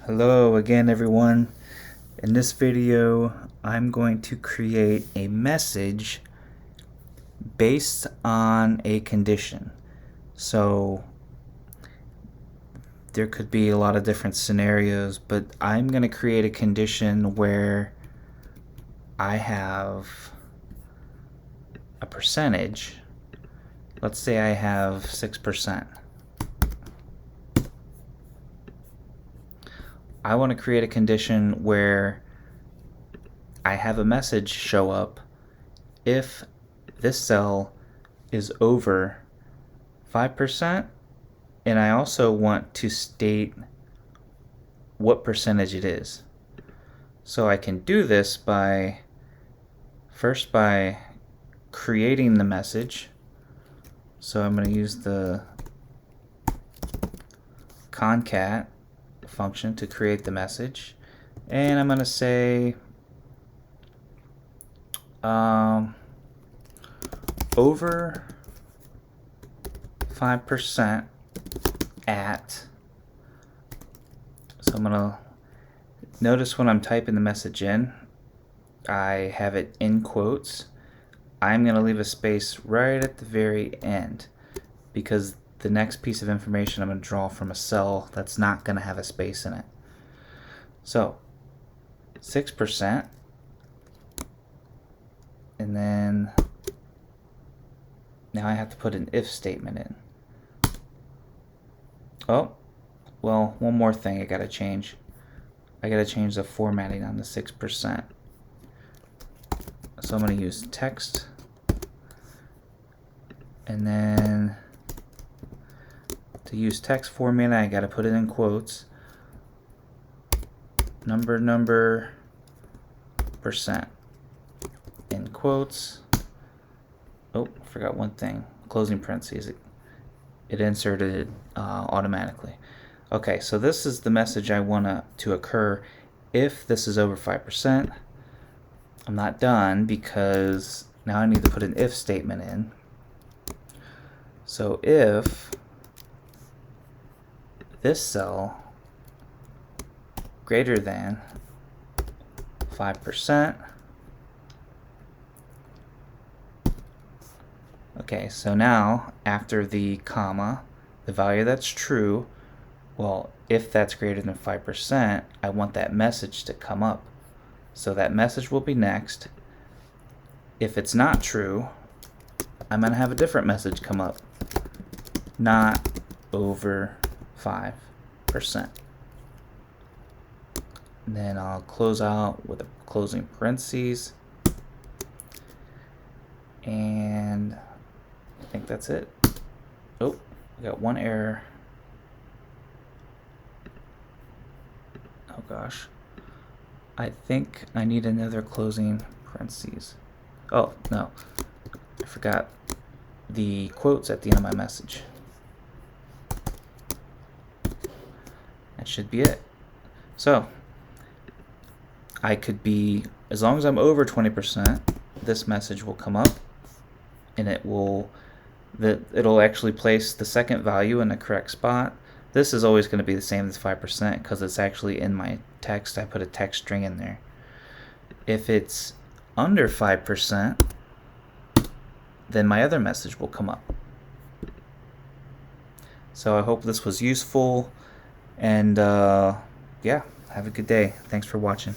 Hello again, everyone. In this video, I'm going to create a message based on a condition. So there could be a lot of different scenarios, but I'm going to create a condition where I have a percentage. Let's say I have 6%. I want to create a condition where I have a message show up if this cell is over 5%, and I also want to state what percentage it is. So I can do this by creating the message. So I'm going to use the concat function to create the message, and I'm going to say over 5% at. So I'm going to notice when I'm typing the message in, I have it in quotes. I'm going to leave a space right at the very end because the next piece of information I'm going to draw from a cell that's not going to have a space in it. So 6%, and then now I have to put an if statement in. Oh, well, one more thing I got to change. I got to change the formatting on the 6%. So I'm going to use text, and then to use text format, I got to put it in quotes. Number percent in quotes. Oh, forgot one thing. Closing parentheses. It inserted it automatically. Okay, so this is the message I want to occur if this is over 5%. I'm not done because now I need to put an if statement in. So if this cell greater than 5%, okay, so now after the comma, the value that's true, well, if that's greater than 5%, I want that message to come up. So that message will be next. If it's not true, I'm going to have a different message come up. Not over 5%. And then I'll close out with a closing parentheses. And I think that's it. Oh, we got one error. Oh gosh. I think I need another closing parentheses. Oh, no. I forgot the quotes at the end of my message. That should be it. So, I could be, as long as I'm over 20%, this message will come up, and it'll actually place the second value in the correct spot. This is always going to be the same as 5% because it's actually in my text. I put a text string in there. If it's under 5%, then my other message will come up. So I hope this was useful, and yeah, have a good day. Thanks for watching.